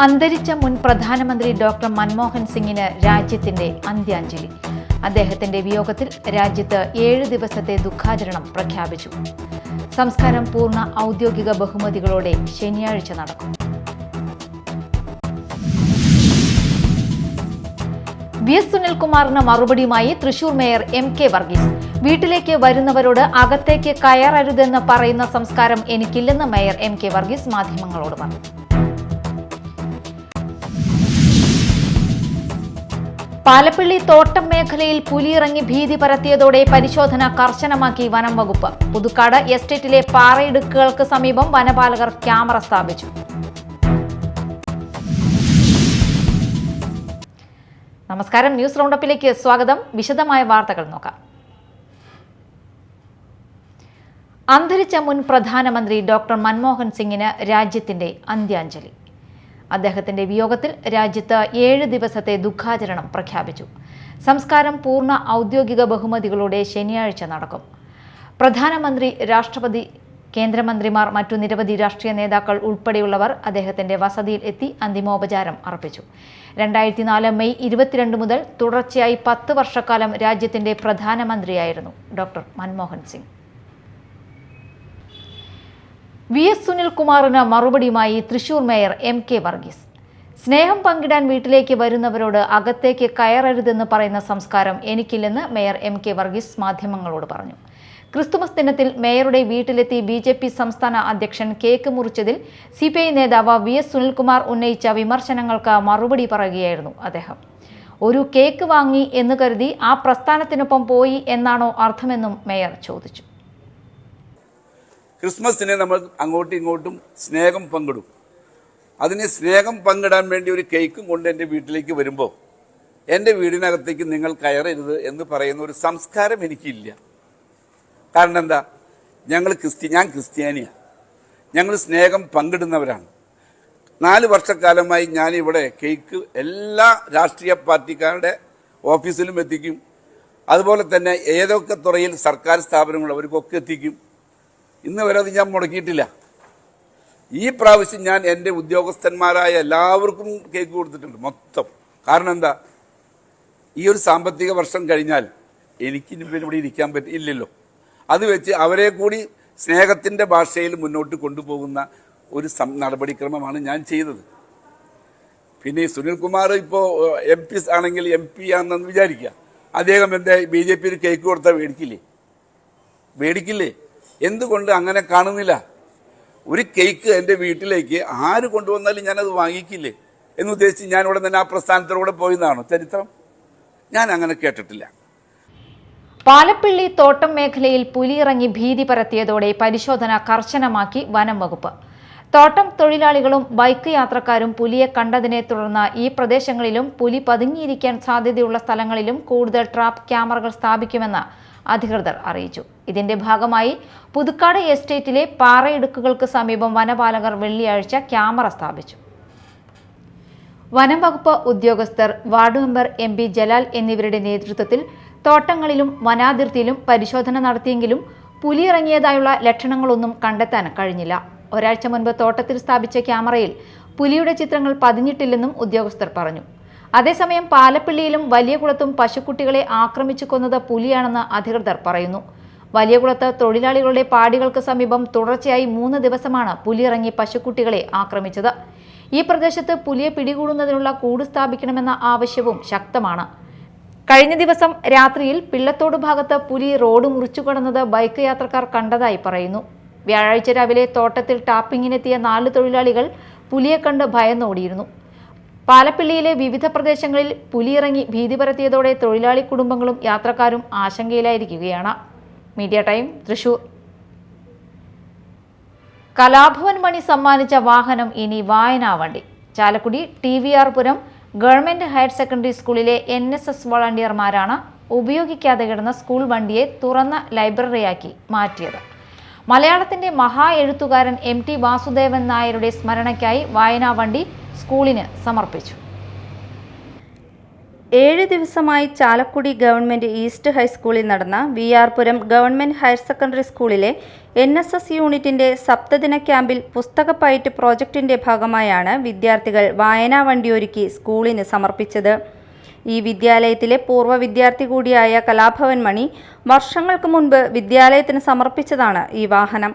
അന്തരിച്ച മുൻ പ്രധാനമന്ത്രി ഡോക്ടർ മൻമോഹൻ സിംഗിന് രാജ്യത്തിന്റെ അന്ത്യാഞ്ജലി. അദ്ദേഹത്തിന്റെ വിയോഗത്തിൽ രാജ്യത്ത് 7 ദിവസത്തെ ദുഃഖാചരണം പ്രഖ്യാപിച്ചു. സംസ്കാരം പൂർണ്ണ ഔദ്യോഗിക ബഹുമതികളോടെ ശനിയാഴ്ച നടക്കും. വി.എസ്. സുനിൽകുമാറിന് മറുപടിയുമായി തൃശൂർ മേയർ എം.കെ. വർഗീസ്. വീട്ടിലേക്ക് വരുന്നവരോട് അകത്തേക്ക് കയറരുതെന്ന് പറയുന്ന സംസ്കാരം എനിക്കില്ലെന്ന് മേയർ എം.കെ. വർഗീസ് മാധ്യമങ്ങളോട് പറഞ്ഞു. പാലപ്പിള്ളി തോട്ടം മേഖലയിൽ പുലിയിറങ്ങി ഭീതി പരത്തിയതോടെ പരിശോധന കർശനമാക്കി വനം വകുപ്പ്. പുതുക്കാട് എസ്റ്റേറ്റിലെ പാറയിടുക്കുകൾക്ക് സമീപം വനപാലകർ ക്യാമറ സ്ഥാപിച്ചു. നമസ്കാരം, ന്യൂസ് റൗണ്ടപ്പിലേക്ക് സ്വാഗതം. വിശദമായ വാർത്തകൾ നോക്കാം. അന്തരിച്ച മുൻ പ്രധാനമന്ത്രി ഡോക്ടർ മൻമോഹൻ സിംഗിന് രാജ്യത്തിന്റെ അന്ത്യാഞ്ജലി. അദ്ദേഹത്തിന്റെ വിയോഗത്തിൽ രാജ്യത്ത് 7 ദിവസത്തെ ദുഃഖാചരണം പ്രഖ്യാപിച്ചു. സംസ്കാരം പൂർണ്ണ ഔദ്യോഗിക ബഹുമതികളോടെ ശനിയാഴ്ച നടക്കും. പ്രധാനമന്ത്രി, രാഷ്ട്രപതി, കേന്ദ്രമന്ത്രിമാർ, മറ്റു നിരവധി രാഷ്ട്രീയ നേതാക്കൾ ഉൾപ്പെടെയുള്ളവർ അദ്ദേഹത്തിന്റെ വസതിയിൽ എത്തി അന്തിമോപചാരം അർപ്പിച്ചു. 2004 മെയ് 22 മുതൽ തുടർച്ചയായി 10 വർഷക്കാലം രാജ്യത്തിന്റെ പ്രധാനമന്ത്രിയായിരുന്നു ഡോക്ടർ മൻമോഹൻ സിംഗ്. വി.എസ്. സുനിൽകുമാറിന് മറുപടിയുമായി തൃശൂർ മേയർ എം.കെ. വർഗീസ്. സ്നേഹം പങ്കിടാൻ വീട്ടിലേക്ക് വരുന്നവരോട് അകത്തേക്ക് കയറരുതെന്ന് പറയുന്ന സംസ്കാരം എനിക്കില്ലെന്ന് മേയർ എം.കെ. വർഗീസ് മാധ്യമങ്ങളോട് പറഞ്ഞു. ക്രിസ്തുമസ് ദിനത്തിൽ മേയറുടെ വീട്ടിലെത്തി ബി.ജെ.പി. സംസ്ഥാന അധ്യക്ഷൻ കേക്ക് മുറിച്ചതിൽ സി.പി.ഐ. നേതാവ് വി.എസ്. സുനിൽകുമാർ ഉന്നയിച്ച വിമർശനങ്ങൾക്ക് മറുപടി പറയുകയായിരുന്നു അദ്ദേഹം. ഒരു കേക്ക് വാങ്ങി എന്ന് കരുതി ആ പ്രസ്ഥാനത്തിനൊപ്പം പോയി എന്നാണോ അർത്ഥമെന്നും മേയർ ചോദിച്ചു. ക്രിസ്മസിനെ നമ്മൾ അങ്ങോട്ടും ഇങ്ങോട്ടും സ്നേഹം പങ്കിടും. അതിന് സ്നേഹം പങ്കിടാൻ വേണ്ടി ഒരു കേക്കും കൊണ്ട് എൻ്റെ വീട്ടിലേക്ക് വരുമ്പോൾ എൻ്റെ വീടിനകത്തേക്ക് നിങ്ങൾ കയറരുത് എന്ന് പറയുന്ന ഒരു സംസ്കാരം എനിക്കില്ല. കാരണം എന്താ, ഞാൻ ക്രിസ്ത്യാനിയാണ്. ഞങ്ങൾ സ്നേഹം പങ്കിടുന്നവരാണ്. 4 വർഷക്കാലമായി ഞാനിവിടെ കേക്ക് എല്ലാ രാഷ്ട്രീയ പാർട്ടിക്കാരുടെ ഓഫീസിലും എത്തിക്കും. അതുപോലെ തന്നെ ഏതൊക്കെ തുറയിൽ സർക്കാർ സ്ഥാപനങ്ങളവർക്കൊക്കെ എത്തിക്കും. ഇന്ന് വരെ അത് ഞാൻ മുടക്കിയിട്ടില്ല. ഈ പ്രാവശ്യം ഞാൻ എൻ്റെ ഉദ്യോഗസ്ഥന്മാരായ എല്ലാവർക്കും കേക്ക് കൊടുത്തിട്ടുണ്ട് മൊത്തം. കാരണം എന്താ, ഈ ഒരു സാമ്പത്തിക വർഷം കഴിഞ്ഞാൽ എനിക്ക് ഇവിടെ ഇരിക്കാൻ പറ്റില്ലല്ലോ. അത് വെച്ച് അവരെ കൂടി സ്നേഹത്തിൻ്റെ ഭാഷയിൽ മുന്നോട്ട് കൊണ്ടുപോകുന്ന ഒരു നടപടിക്രമമാണ് ഞാൻ ചെയ്തത്. പിന്നെ സുനിൽകുമാർ ഇപ്പോൾ MP ആണെങ്കിൽ MP ആണെന്ന് വിചാരിക്കുക. അദ്ദേഹം എന്താ BJP കേക്ക് കൊടുത്താൽ മേടിക്കില്ലേ? എന്തുകൊണ്ട് അങ്ങനെ കാണുന്നില്ല? ഒരു കേക്ക് എൻ്റെ വീട്ടിലേക്ക് ആര് കൊണ്ടുവന്നാലും ഞാനത് വാങ്ങിക്കില്ലേ എന്ന് ഉദ്ദേശിച്ച് ഞാൻ ഉടൻ തന്നെ ആ പ്രസ്ഥാനത്തിലൂടെ പോയതാണോ ചരിത്രം? ഞാൻ അങ്ങനെ കേട്ടിട്ടില്ല. പാലപ്പിള്ളി തോട്ടം മേഖലയിൽ പുലിയിറങ്ങി ഭീതി പരത്തിയതോടെ പരിശോധന കർശനമാക്കി വനം വകുപ്പ്. തോട്ടം തൊഴിലാളികളും ബൈക്ക് യാത്രക്കാരും പുലിയെ കണ്ടതിനെ തുടർന്ന് ഈ പ്രദേശങ്ങളിലും പുലി പതുങ്ങിയിരിക്കാൻ സാധ്യതയുള്ള സ്ഥലങ്ങളിലും കൂടുതൽ ട്രാപ്പ് ക്യാമറകൾ സ്ഥാപിക്കുമെന്ന് അധികൃതർ അറിയിച്ചു. ഇതിന്റെ ഭാഗമായി പുതുക്കാട് എസ്റ്റേറ്റിലെ പാറയിടുക്കുകൾക്ക് സമീപം വനപാലകർ വെള്ളിയാഴ്ച ക്യാമറ സ്ഥാപിച്ചു. വനം വകുപ്പ് ഉദ്യോഗസ്ഥർ, വാർഡ് മെമ്പർ MP ജലാൽ എന്നിവരുടെ നേതൃത്വത്തിൽ തോട്ടങ്ങളിലും വനാതിർത്തിയിലും പരിശോധന നടത്തിയെങ്കിലും പുലിയിറങ്ങിയതായുള്ള ലക്ഷണങ്ങളൊന്നും കണ്ടെത്താൻ കഴിഞ്ഞില്ല. ഒരാഴ്ച മുൻപ് തോട്ടത്തിൽ സ്ഥാപിച്ച ക്യാമറയിൽ പുലിയുടെ ചിത്രങ്ങൾ പതിഞ്ഞിട്ടില്ലെന്നും ഉദ്യോഗസ്ഥർ പറഞ്ഞു. അതേസമയം പാലപ്പിള്ളിയിലും വലിയകുളത്തും പശുക്കുട്ടികളെ ആക്രമിച്ചു കൊന്നത് പുലിയാണെന്ന് അധികൃതർ പറയുന്നു. വലിയകുളത്ത് തൊഴിലാളികളുടെ പാടികൾക്ക് സമീപം തുടർച്ചയായി 3 ദിവസമാണ് പുലിയിറങ്ങി പശുക്കുട്ടികളെ ആക്രമിച്ചത്. ഈ പ്രദേശത്ത് പുലിയെ പിടികൂടുന്നതിനുള്ള കൂട് സ്ഥാപിക്കണമെന്ന ആവശ്യവും ശക്തമാണ്. കഴിഞ്ഞ ദിവസം രാത്രിയിൽ പിള്ളത്തോട് ഭാഗത്ത് പുലി റോഡ് മുറിച്ചുകടന്നത് ബൈക്ക് യാത്രക്കാർ കണ്ടതായി പറയുന്നു. വ്യാഴാഴ്ച രാവിലെ തോട്ടത്തിൽ ടാപ്പിങ്ങിനെത്തിയ 4 തൊഴിലാളികൾ പുലിയെ കണ്ട് ഭയന്നോടിയിരുന്നു. പാലപ്പിള്ളിയിലെ വിവിധ പ്രദേശങ്ങളിൽ പുലിയിറങ്ങി ഭീതി പരത്തിയതോടെ തൊഴിലാളി കുടുംബങ്ങളും യാത്രക്കാരും ആശങ്കയിലായിരിക്കുകയാണ്. Media time, Thrissur. കലാഭവൻ മണി സമ്മാനിച്ച വാഹനം ഇനി വായനാവണ്ടി. ചാലക്കുടി TVR പുരം ഗവൺമെന്റ് ഹയർ സെക്കൻഡറി സ്കൂളിലെ NSS വോളണ്ടിയർമാരാണ് ഉപയോഗിക്കാതെ കിടന്ന സ്കൂൾ വണ്ടിയെ തുറന്ന ലൈബ്രറിയാക്കി മാറ്റിയത്. മലയാളത്തിന്റെ മഹാ എഴുത്തുകാരൻ MT വാസുദേവൻ നായരുടെ സ്മരണയ്ക്കായി വായനാവണ്ടി സ്കൂളിന് സമർപ്പിച്ചു. 7 ദിവസമായി ചാലക്കുടി ഗവൺമെൻറ് ഈസ്റ്റ് ഹൈസ്കൂളിൽ നടന്ന VR പുരം ഗവൺമെൻറ് ഹയർ സെക്കൻഡറി സ്കൂളിലെ NSS യൂണിറ്റിൻ്റെ സപ്തദിന ക്യാമ്പിൽ പുസ്തകപ്പയറ്റ് പ്രോജക്റ്റിൻ്റെ ഭാഗമായാണ് വിദ്യാർത്ഥികൾ വായനാ വണ്ടിയൊരുക്കി സ്കൂളിന് സമർപ്പിച്ചത്. ഈ വിദ്യാലയത്തിലെ പൂർവ്വ വിദ്യാർത്ഥി കൂടിയായ കലാഭവൻ മണി വർഷങ്ങൾക്ക് മുൻപ് വിദ്യാലയത്തിന് സമർപ്പിച്ചതാണ് ഈ വാഹനം.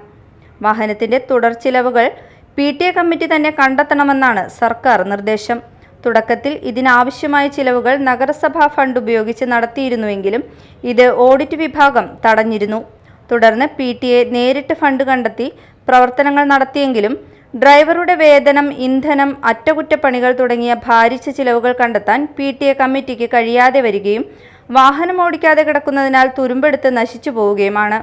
വാഹനത്തിൻ്റെ തുടർ ചിലവുകൾ PTA കമ്മിറ്റി തന്നെ കണ്ടെത്തണമെന്നാണ് സർക്കാർ നിർദ്ദേശം. തുടക്കത്തിൽ ഇതിനാവശ്യമായ ചിലവുകൾ നഗരസഭാ ഫണ്ട് ഉപയോഗിച്ച് നടത്തിയിരുന്നുവെങ്കിലും ഇത് ഓഡിറ്റ് വിഭാഗം തടഞ്ഞിരുന്നു. തുടർന്ന് PTA നേരിട്ട് ഫണ്ട് കണ്ടെത്തി പ്രവർത്തനങ്ങൾ നടത്തിയെങ്കിലും ഡ്രൈവറുടെ വേതനം, ഇന്ധനം, അറ്റകുറ്റപ്പണികൾ തുടങ്ങിയ ഭാരിച്ച ചിലവുകൾ കണ്ടെത്താൻ PTA കമ്മിറ്റിക്ക് കഴിയാതെ വരികയും വാഹനം ഓടിക്കാതെ കിടക്കുന്നതിനാൽ തുരുമ്പെടുത്ത് നശിച്ചു പോവുകയുമാണ്.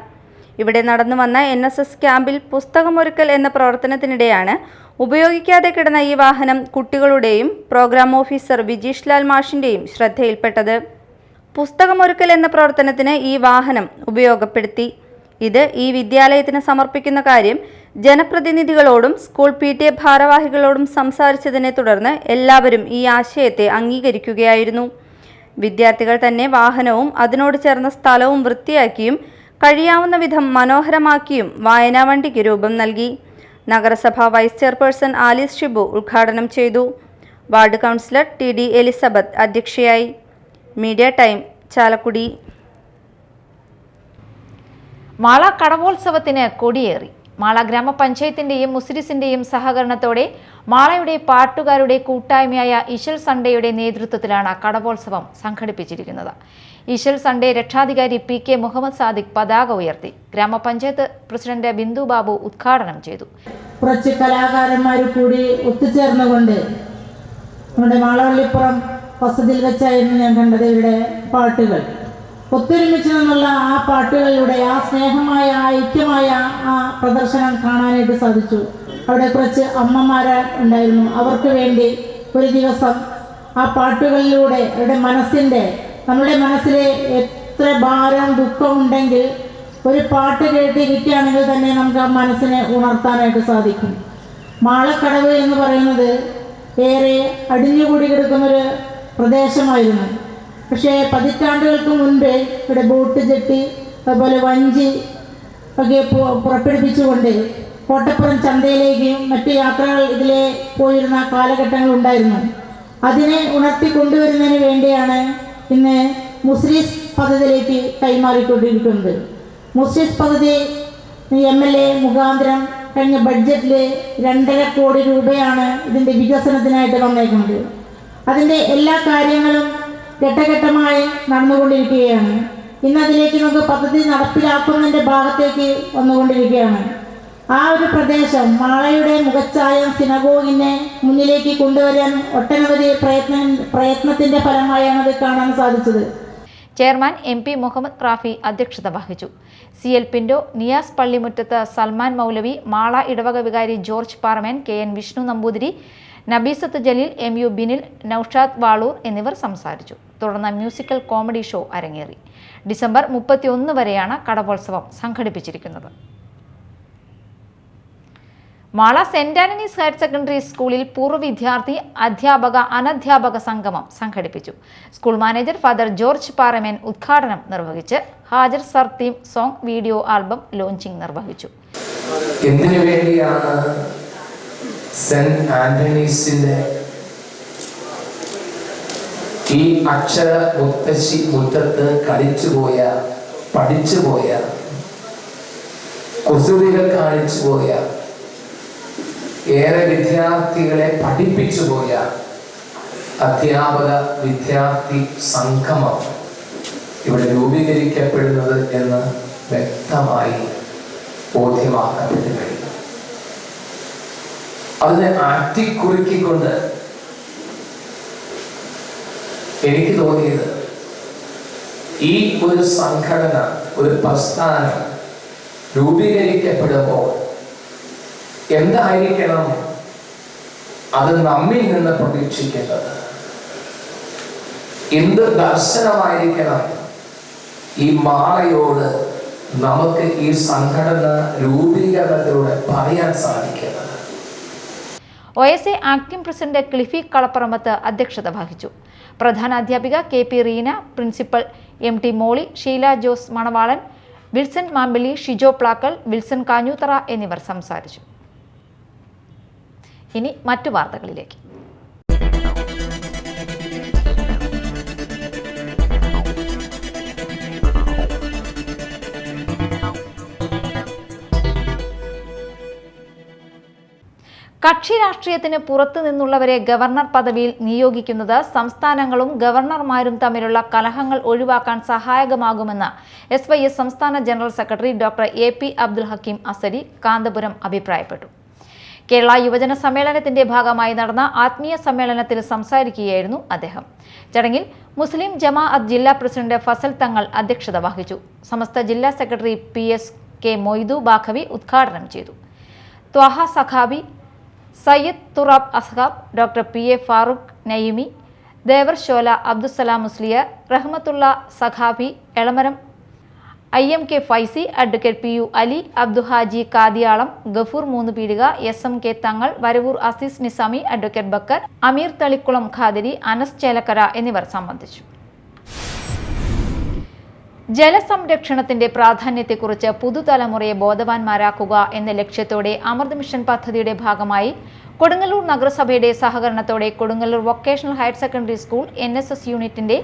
ഇവിടെ നടന്നു വന്ന NSS ക്യാമ്പിൽ പുസ്തകമൊരുക്കൽ എന്ന പ്രവർത്തനത്തിനിടെയാണ് ഉപയോഗിക്കാതെ കിടന്ന ഈ വാഹനം കുട്ടികളുടെയും പ്രോഗ്രാം ഓഫീസർ വിജീഷ് ലാൽ മാഷിൻ്റെയും ശ്രദ്ധയിൽപ്പെട്ടത്. പുസ്തകമൊരുക്കൽ എന്ന പ്രവർത്തനത്തിന് ഈ വാഹനം ഉപയോഗപ്പെടുത്തി. ഇത് ഈ വിദ്യാലയത്തിന് സമർപ്പിക്കുന്ന കാര്യം ജനപ്രതിനിധികളോടും സ്കൂൾ PTA ഭാരവാഹികളോടും സംസാരിച്ചതിനെ തുടർന്ന് എല്ലാവരും ഈ ആശയത്തെ അംഗീകരിക്കുകയായിരുന്നു. വിദ്യാർത്ഥികൾ തന്നെ വാഹനവും അതിനോട് ചേർന്ന സ്ഥലവും വൃത്തിയാക്കിയും കഴിയാവുന്ന വിധം മനോഹരമാക്കിയും വായനാ വണ്ടിക്ക് രൂപം നൽകി. നഗരസഭാ വൈസ് ചെയർപേഴ്സൺ ആലീസ് ഷിബു ഉദ്ഘാടനം ചെയ്തു. വാർഡ് കൗൺസിലർ TD എലിസബത്ത് അധ്യക്ഷയായി. Media time, Chalakudy. മാള കടവോത്സവത്തിന് കൊടിയേറി. മാള ഗ്രാമപഞ്ചായത്തിന്റെയും മുസ്ലിസിന്റെയും സഹകരണത്തോടെ മാളയുടെ പാട്ടുകാരുടെ കൂട്ടായ്മയായ ഇശൽ സൺഡേയുടെ നേതൃത്വത്തിലാണ് കടവോത്സവം സംഘടിപ്പിച്ചിരിക്കുന്നത്. ഇശൽ സൺഡേ രക്ഷാധികാരി PK മുഹമ്മദ് സാദിഖ് പതാക ഉയർത്തി. ഗ്രാമപഞ്ചായത്ത് പ്രസിഡന്റ് ബിന്ദു ബാബു ഉദ്ഘാടനം ചെയ്തു. കുറച്ച് കലാകാരന്മാർ കൂടി ഒത്തുചേർന്നുകൊണ്ട് നമ്മുടെ മാളവള്ളിപ്പുറം വസതിയിൽ വെച്ചായിരുന്നു ഞാൻ കണ്ടത് ഇവരുടെ പാട്ടുകൾ. ഒത്തൊരുമിച്ച് നിന്നുള്ള ആ പാട്ടുകളിലൂടെ ആ സ്നേഹമായ, ആ ഐക്യമായ ആ പ്രദർശനം കാണാനായിട്ട് സാധിച്ചു. അവിടെ കുറച്ച് അമ്മമാര് ഉണ്ടായിരുന്നു. അവർക്ക് വേണ്ടി ഒരു ദിവസം ആ പാട്ടുകളിലൂടെ അവരുടെ നമ്മുടെ മനസ്സിലെ എത്ര ഭാരം, ദുഃഖമുണ്ടെങ്കിൽ ഒരു പാട്ട് കേട്ടിരിക്കുകയാണെങ്കിൽ തന്നെ നമുക്ക് ആ മനസ്സിനെ ഉണർത്താനായിട്ട് സാധിക്കും. മാളക്കടവ് എന്ന് പറയുന്നത് ഏറെ അടിഞ്ഞുകൂടി കിടക്കുന്നൊരു പ്രദേശമായിരുന്നു. പക്ഷേ പതിറ്റാണ്ടുകൾക്ക് മുൻപേ ഇവിടെ ബോട്ട് ജെട്ടി, അതുപോലെ വഞ്ചി ഒക്കെ പുറപ്പെടുപ്പിച്ചുകൊണ്ട് കോട്ടപ്പുറം ചന്തയിലേക്കും മറ്റ് യാത്രകൾ ഇതിലെ പോയിരുന്ന കാലഘട്ടങ്ങൾ ഉണ്ടായിരുന്നു. അതിനെ ഉണർത്തിക്കൊണ്ടുവരുന്നതിന് വേണ്ടിയാണ് ഇന്ന് മുസ്ലിസ് പദ്ധതിയിലേക്ക് കൈമാറിക്കൊണ്ടിരിക്കുന്നത്. മുസ്ലിസ് പദ്ധതി MLA മുഖാന്തരം കഴിഞ്ഞ ബഡ്ജറ്റിൽ 2.5 കോടി രൂപയാണ് ഇതിൻ്റെ വികസനത്തിനായിട്ട് വന്നേക്കുന്നത്. അതിൻ്റെ എല്ലാ കാര്യങ്ങളും ഘട്ടഘട്ടമായി നടന്നുകൊണ്ടിരിക്കുകയാണ്. ഇന്ന് അതിലേക്ക് നമുക്ക് പദ്ധതി നടപ്പിലാക്കുന്നതിൻ്റെ ഭാഗത്തേക്ക് വന്നുകൊണ്ടിരിക്കുകയാണ്. ആ ഒരു പ്രദേശം മാളയുടെ മുഖച്ഛായം സിനഗോഗിനെ മുന്നിലേക്ക് കൊണ്ടുവരാൻ ഒട്ടനവധി പ്രയത്നത്തിൻ്റെ ഫലമായാണ് അത് കാണാൻ സാധിച്ചത്. ചെയർമാൻ MP മുഹമ്മദ് റാഫി അധ്യക്ഷത വഹിച്ചു. CL പിൻഡോ, നിയാസ് പള്ളിമുറ്റത്ത്, സൽമാൻ മൗലവി, മാള ഇടവക വികാരി George Paramen, KN Vishnu Namboothiri, Nabeesath Jaleel, MU Binil, Noushad Valoor എന്നിവർ സംസാരിച്ചു. തുടർന്ന് മ്യൂസിക്കൽ കോമഡി ഷോ അരങ്ങേറി. ഡിസംബർ 31 വരെയാണ് കടവോത്സവം സംഘടിപ്പിച്ചിരിക്കുന്നത്. Mala Saint Antony's higher secondary സ്കൂളിൽ പൂർവ്വ വിദ്യാർത്ഥി, അധ്യാപക, അനധ്യാപക സംഗമം സംഘടിപ്പിച്ചു. School manager father George Paramen ഉദ്ഘാടനം നിർവഹിച്ച് Hajar sir theme song video album launching നിർവഹിച്ചു. എന്തിനു വേണ്ടിയാണ് സെന്റ് ആന്റണീസിന്റെ ഈ അക്ഷര മുത്തശ്ശി മുറ്റത്ത് കളിച്ചുപോയ, പഠിച്ചുപോയ, കുസൃതികൾ കാണിച്ചുപോയ, ഏറെ വിദ്യാർത്ഥികളെ പഠിപ്പിച്ചുപോയ അധ്യാപക വിദ്യാർത്ഥി സംഗമം ഇവിടെ രൂപീകരിക്കപ്പെടുന്നത് എന്ന് വ്യക്തമായി ബോധ്യമാക്കപ്പെട്ടു കഴിഞ്ഞു. അതിനെ ആറ്റിക്കുറുക്കിക്കൊണ്ട് എനിക്ക് തോന്നിയത് ഈ ഒരു സംഘടന, ഒരു പ്രസ്ഥാനം രൂപീകരിക്കപ്പെടുമ്പോൾ എന്തായിരിക്കണം അത് നമ്മിൽ നിന്ന് പ്രതീക്ഷിക്കേണ്ടത്? എന്ത് ദർശനമായിരിക്കണം ഈ മാളയോട് നമുക്ക് ഈ സംഘടന രൂപീകരണത്തിലൂടെ പറയാൻ സാധിക്കുന്നത്? OSA acting president Cliffy Kalaparambath അധ്യക്ഷത വഹിച്ചു. പ്രധാനാധ്യാപിക KP റീന, പ്രിൻസിപ്പൽ MT മോളി, ഷീല ജോസ് മണവാളൻ, വിൽസൺ മാമ്പള്ളി, ഷിജോ പ്ലാക്കൽ, വിൽസൺ കാഞ്ഞൂത്തറ എന്നിവർ സംസാരിച്ചു. ഇനി മറ്റു വാർത്തകളിലേക്ക്. കക്ഷി രാഷ്ട്രീയത്തിന് പുറത്തു നിന്നുള്ളവരെ ഗവർണർ പദവിയിൽ നിയോഗിക്കുന്നത് സംസ്ഥാനങ്ങളും ഗവർണർമാരും തമ്മിലുള്ള കലഹങ്ങൾ ഒഴിവാക്കാൻ സഹായകമാകുമെന്ന് SYS സംസ്ഥാന general secretary doctor AP Abdul Hakeem Azhari Kanthapuram അഭിപ്രായപ്പെട്ടു. കേരള യുവജന സമ്മേളനത്തിന്റെ ഭാഗമായി നടന്ന ആത്മീയ സമ്മേളനത്തിൽ സംസാരിക്കുകയായിരുന്നു അദ്ദേഹം. ചടങ്ങിൽ മുസ്ലിം ജമാഅത്ത് ജില്ലാ പ്രസിഡന്റ് ഫസൽ തങ്ങൾ അധ്യക്ഷത വഹിച്ചു. സമസ്ത ജില്ലാ സെക്രട്ടറി PSK മൊയ്തു ബാഖവി ഉദ്ഘാടനം ചെയ്തു. Thwaha Saqafi, Sayyid Thurab Ashab, doctor PA Farooq Naeemi, Devarshola Abdussalam Musliyar, Rahmathulla Saqafi, Elamaram IMK Faizy, advocate PU Ali, Abduhaji Kadiyalam, Gafoor Moonnupeedika, SMK Thangal, Varavoor Azeez Nizami, advocate Bakkar, Ameer Thalikulam Qadiri, Anas Chelakkara എന്നിവർ സംബന്ധിച്ചു. ജലസംരക്ഷണത്തിന്റെ പ്രാധാന്യത്തെക്കുറിച്ച് പുതുതലമുറയെ ബോധവാന്മാരാക്കുക എന്ന ലക്ഷ്യത്തോടെ അമൃത് മിഷൻ പദ്ധതിയുടെ ഭാഗമായി കൊടുങ്ങല്ലൂർ നഗരസഭയുടെ സഹകരണത്തോടെ Kodungallur vocational higher secondary school NSS യൂണിറ്റിന്റെ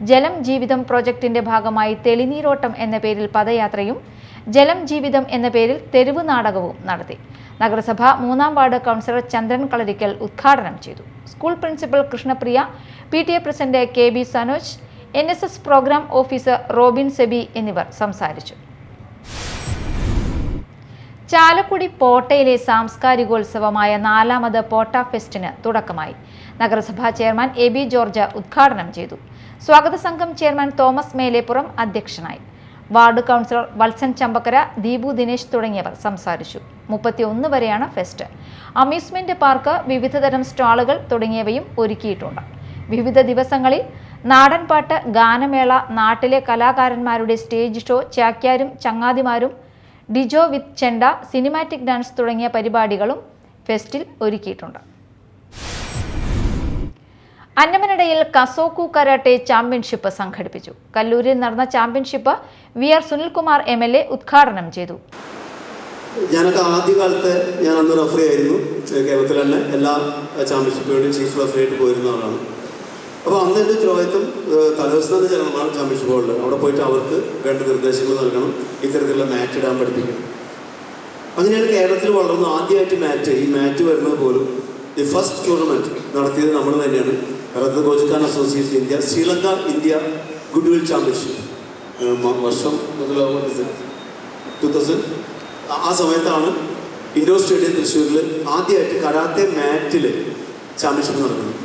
ജലം ജീവിതം പ്രോജക്ടിന്റെ ഭാഗമായി തെളിനീരോട്ടം എന്ന പേരിൽ പദയാത്രയും ജലം ജീവിതം എന്ന പേരിൽ തെരുവ് നാടകവും നടത്തി. നഗരസഭ 3-ാം വാർഡ് കൗൺസിലർ ചന്ദ്രൻ കളരിക്കൽ ഉദ്ഘാടനം ചെയ്തു. School principal Krishnapriya, PTA president KB Sanoj, NSS programme officer Robin Sebi എന്നിവർ സംസാരിച്ചു. ചാലക്കുടി പോട്ടയിലെ സാംസ്കാരികോത്സവമായ 4ാമത് പോട്ട ഫെസ്റ്റിന് തുടക്കമായി. നഗരസഭാ ചെയർമാൻ AB ജോർജ് ഉദ്ഘാടനം ചെയ്തു. സ്വാഗത സംഘം ചെയർമാൻ തോമസ് മേലേപ്പുറം അധ്യക്ഷനായി. വാർഡ് കൗൺസിലർ വത്സൻ ചമ്പക്കര, ദീപു ദിനേശ് തുടങ്ങിയവർ സംസാരിച്ചു. 31 വരെയാണ് ഫെസ്റ്റ്. അമ്യൂസ്മെന്റ് പാർക്ക്, വിവിധതരം സ്റ്റാളുകൾ തുടങ്ങിയവയും ഒരുക്കിയിട്ടുണ്ട്. വിവിധ ദിവസങ്ങളിൽ നാടൻപാട്ട്, ഗാനമേള, നാട്ടിലെ കലാകാരന്മാരുടെ സ്റ്റേജ് ഷോ, ചാക്യാരും ചങ്ങാതിമാരും, ഡിജോ വിത്ത് ചെണ്ട, സിനിമാറ്റിക് ഡാൻസ് തുടങ്ങിയ പരിപാടികളും ഫെസ്റ്റിൽ ഒരുക്കിയിട്ടുണ്ട്. അന്നമനടയിൽ കസോക്കു കരാട്ടെ ചാമ്പ്യൻഷിപ്പ് സംഘടിപ്പിച്ചു. കല്ലൂരിൽ നടന്ന ചാമ്പ്യൻഷിപ്പ് VR സുനിൽകുമാർ MLA ഉദ്ഘാടനം ചെയ്തു. ഞാനൊക്കെ ആദ്യകാലത്ത് ഞാൻ അന്ന് റഫറി ആയിരുന്നു. കേരളത്തിൽ തന്നെ എല്ലാ ചാമ്പ്യൻഷിപ്പുകളിലും ചീഫ് റഫറി ആയിട്ട് പോയിരുന്ന ആളാണ്. അപ്പോൾ അന്ന് എൻ്റെ ഉത്തരവാദിത്വം തലവസ്ഥാന ചേർന്നാണ് ചാമ്പ്യൻഷിപ്പുകളിൽ. അവിടെ പോയിട്ട് അവർക്ക് വേണ്ട നിർദ്ദേശങ്ങൾ നൽകണം, ഇത്തരത്തിലുള്ള മാറ്റ് ഇടാൻ പഠിപ്പിക്കണം. അങ്ങനെയാണ് കേരളത്തിൽ വളർന്ന് ആദ്യമായിട്ട് ഈ മാറ്റ് വരുന്നത് പോലും ദി ഫസ്റ്റ് ടൂർണമെൻറ്റ് നടത്തിയത് നമ്മൾ തന്നെയാണ്. റദ്ദ് കോച്ചുക്കാൻ association India, Sri Lanka India goodwill championship വർഷം 2000 ആ സമയത്താണ് ഇൻഡോർ സ്റ്റേഡിയം തൃശ്ശൂരിൽ ആദ്യമായിട്ട് കരാത്തെ മാറ്റിൽ ചാമ്പ്യൻഷിപ്പ് നടക്കുന്നത്.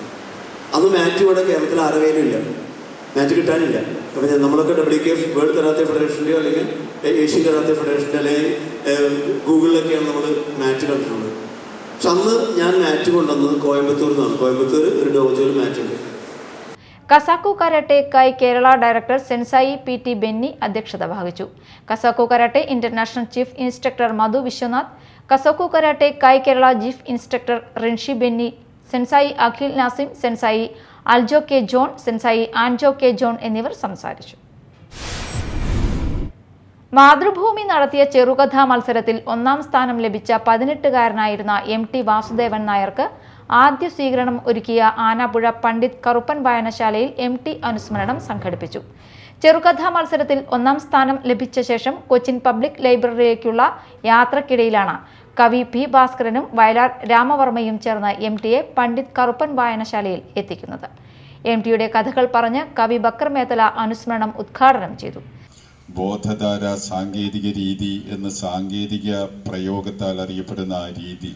അന്ന് മാറ്റ് ഇവിടെ കേരളത്തിൽ ആരുടെ ഇല്ല, മാറ്റ് കിട്ടാനില്ല. അപ്പം നമ്മളൊക്കെ WKF വേൾഡ് കരാത്തെ ഫെഡറേഷൻ്റെയോ അല്ലെങ്കിൽ ഏഷ്യൻ കരാത്തെ ഫെഡറേഷൻ്റെ അല്ലെങ്കിൽ ഗൂഗിളിലൊക്കെയാണ് നമ്മൾ മാറ്റ് കണ്ടിട്ടുള്ളത്. പക്ഷെ അന്ന് ഞാൻ മാറ്റ് കൊണ്ടുവന്നത് കോയമ്പത്തൂരിൽ നിന്നാണ്. കോയമ്പത്തൂർ ഒരു ഡോജോയിൽ മാറ്റ് ഉണ്ട്. കസാക്കു കരാട്ടെ കൈ Kerala director sensei PT Benny അധ്യക്ഷത വഹിച്ചു. കസാക്കു കരാട്ടെ ഇന്റർനാഷണൽ ചീഫ് ഇൻസ്ട്രക്ടർ മധു വിശ്വനാഥ്, കസാക്കു കരാട്ടെ കൈ Kerala chief instructor Rinshi Benny, sensei Akhil Nazim, sensei Aljo K John, sensei Anjo K John എന്നിവർ സംസാരിച്ചു. മാതൃഭൂമി നടത്തിയ ചെറുകഥാ മത്സരത്തിൽ 1-ാം സ്ഥാനം ലഭിച്ച 18-കാരനായിരുന്ന MT വാസുദേവൻ നായർക്ക് ആദ്യ സ്വീകരണം ഒരുക്കിയ ആനാപ്പുഴ പണ്ഡിറ്റ് കറുപ്പൻ വായനശാലയിൽ MT അനുസ്മരണം സംഘടിപ്പിച്ചു. ചെറുകഥാ മത്സരത്തിൽ 1-ാം സ്ഥാനം ലഭിച്ച ശേഷം കൊച്ചിൻ പബ്ലിക് ലൈബ്രറിയിലേക്കുള്ള യാത്രക്കിടയിലാണ് കവി P ഭാസ്കരനും വയലാർ രാമവർമ്മയും ചേർന്ന് MTയെ പണ്ഡിറ്റ് കറുപ്പൻ വായനശാലയിൽ എത്തിക്കുന്നത്. MTയുടെ കഥകൾ പറഞ്ഞ് കവി ബക്കർ മേത്തല അനുസ്മരണം ഉദ്ഘാടനം ചെയ്തു. ബോധധാര സാങ്കേതിക രീതി എന്ന സാങ്കേതിക പ്രയോഗത്താൽ അറിയപ്പെടുന്ന ആ രീതി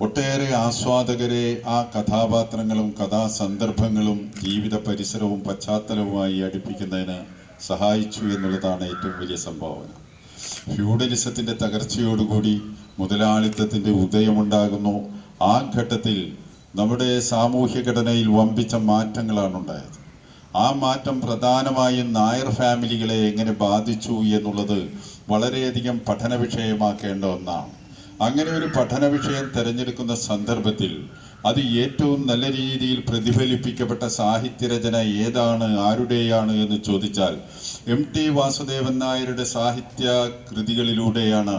ഒട്ടേറെ ആസ്വാദകരെ ആ കഥാപാത്രങ്ങളും കഥാസന്ദർഭങ്ങളും ജീവിത പരിസരവും പശ്ചാത്തലവുമായി അടുപ്പിക്കുന്നതിന് സഹായിച്ചു എന്നുള്ളതാണ് ഏറ്റവും വലിയ സംഭാവന. ഫ്യൂഡലിസത്തിൻ്റെ തകർച്ചയോടുകൂടി മുതലാളിത്തത്തിൻ്റെ ഉദയമുണ്ടാകുന്നു. ആ ഘട്ടത്തിൽ നമ്മുടെ സാമൂഹ്യ ഘടനയിൽ വമ്പിച്ച മാറ്റങ്ങളാണ് ഉണ്ടായത്. ആ മാറ്റം പ്രധാനമായും നായർ ഫാമിലികളെ എങ്ങനെ ബാധിച്ചു എന്നുള്ളത് വളരെയധികം പഠന വിഷയമാക്കേണ്ട ഒന്നാണ്. അങ്ങനെ ഒരു പഠന വിഷയം തിരഞ്ഞെടുക്കുന്ന സന്ദർഭത്തിൽ അത് ഏറ്റവും നല്ല രീതിയിൽ പ്രതിഫലിപ്പിക്കപ്പെട്ട സാഹിത്യരചന ഏതാണ്, ആരുടെയാണ് എന്ന് ചോദിച്ചാൽ MT വാസുദേവൻ നായരുടെ സാഹിത്യ കൃതികളിലൂടെയാണ്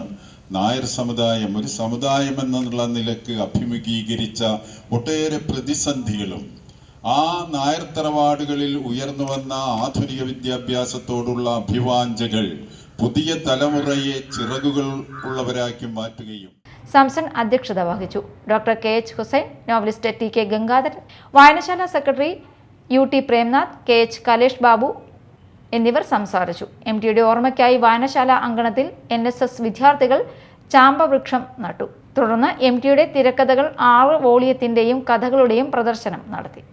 നായർ സമുദായം ഒരു സമുദായം എന്നുള്ള നിലക്ക് അഭിമുഖീകരിച്ച ഒട്ടേറെ പ്രതിസന്ധികളും ആ നായർ തറവാടുകളിൽ ഉയർന്നു വന്ന ആധുനിക വിദ്യാഭ്യാസത്തോടുള്ള അഭിവാഞ്ചകൾ പുതിയ തലമുറയെ ചിറകുകൾ ഉള്ളവരാക്കി മാറ്റുകയും. സാംസൺ അധ്യക്ഷത വഹിച്ചു. Doctor KH Hussain, novelist TK Gangadharan, വായനശാല secretary UT Premnath, KH Kalesh Babu എന്നിവർ സംസാരിച്ചു. MTയുടെ ഓർമ്മയ്ക്കായി വായനശാല അങ്കണത്തിൽ NSS വിദ്യാർത്ഥികൾ ചാമ്പവൃക്ഷം നട്ടു. തുടർന്ന് MTയുടെ തിരക്കഥകൾ 6 വോളിയത്തിന്റെയും കഥകളുടെയും പ്രദർശനം നടത്തി.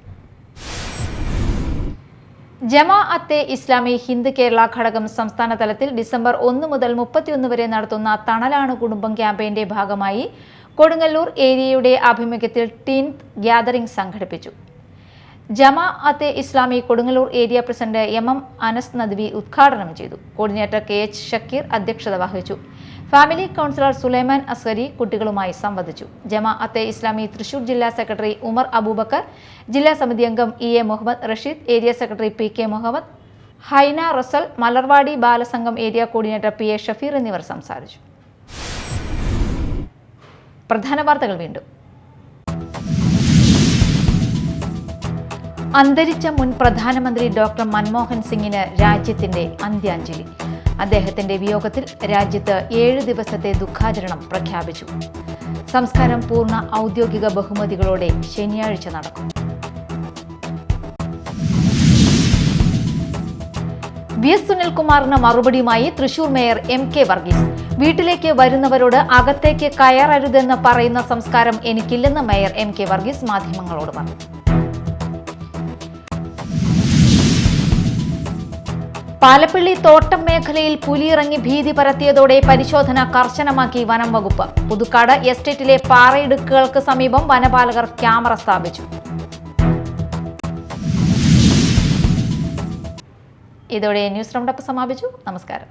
ജമാഅത്തെ ഇസ്ലാമി ഹിന്ദ് കേരള ഘടകം സംസ്ഥാന തലത്തിൽ ഡിസംബർ 1 മുതൽ 31 വരെ നടത്തുന്ന തണലാണ് കുടുംബം ക്യാമ്പയിന്റെ ഭാഗമായി കൊടുങ്ങല്ലൂർ ഏരിയയുടെ ആഭിമുഖ്യത്തിൽ ടീൻത്ത് ഗ്യാതറിംഗ് സംഘടിപ്പിച്ചു. Jamaate Islami Kodungallur area president MM Anas Nadvi ഉദ്ഘാടനം ചെയ്തു. കോർഡിനേറ്റർ KH ഷക്കീർ അധ്യക്ഷത വഹിച്ചു. ഫാമിലി കൗൺസിലർ സുലൈമാൻ അസ്കരി കുട്ടികളുമായി സംവദിച്ചു. ജമാഅത്തെ ഇസ്ലാമി തൃശൂർ ജില്ലാ സെക്രട്ടറി ഉമർ അബൂബക്കർ, ജില്ലാ സമിതി അംഗം EA Muhammad Rasheed, area secretary PK Muhammad, Haina Rasal, Malarvadi Balasangham area coordinator PA Shafeer എന്നിവർ സംസാരിച്ചു. പ്രധാന വാർത്തകൾ വീണ്ടും. അന്തരിച്ച മുൻ പ്രധാനമന്ത്രി ഡോക്ടർ മൻമോഹൻ സിംഗിന് രാജ്യത്തിന്റെ അന്ത്യാഞ്ജലി. അദ്ദേഹത്തിന്റെ വിയോഗത്തിൽ രാജ്യത്ത് 7 ദിവസത്തെ ദുഃഖാചരണം പ്രഖ്യാപിച്ചു. സംസ്കാരം പൂർണ്ണ ഔദ്യോഗിക ബഹുമതികളോടെ ശനിയാഴ്ച നടക്കും. VS സുനിൽകുമാറിന് മറുപടിയുമായി തൃശൂർ മേയർ MK വർഗീസ്. വീട്ടിലേക്ക് വരുന്നവരോട് അകത്തേക്ക് കയറരുതെന്ന് പറയുന്ന സംസ്കാരം എനിക്കില്ലെന്ന് മേയർ MK വർഗീസ് മാധ്യമങ്ങളോട് പറഞ്ഞു. പാലപ്പിള്ളി തോട്ടം മേഖലയിൽ പുലിയിറങ്ങി ഭീതി പരത്തിയതോടെ പരിശോധന കർശനമാക്കി വനം വകുപ്പ്. പുതുക്കാട് എസ്റ്റേറ്റിലെ പാറയിടുക്കുകൾക്ക് സമീപം വനപാലകർ ക്യാമറ സ്ഥാപിച്ചു. ഇതോടെ ന്യൂസ് റൗണ്ടപ്പ് സമാപിച്ചു. നമസ്കാരം.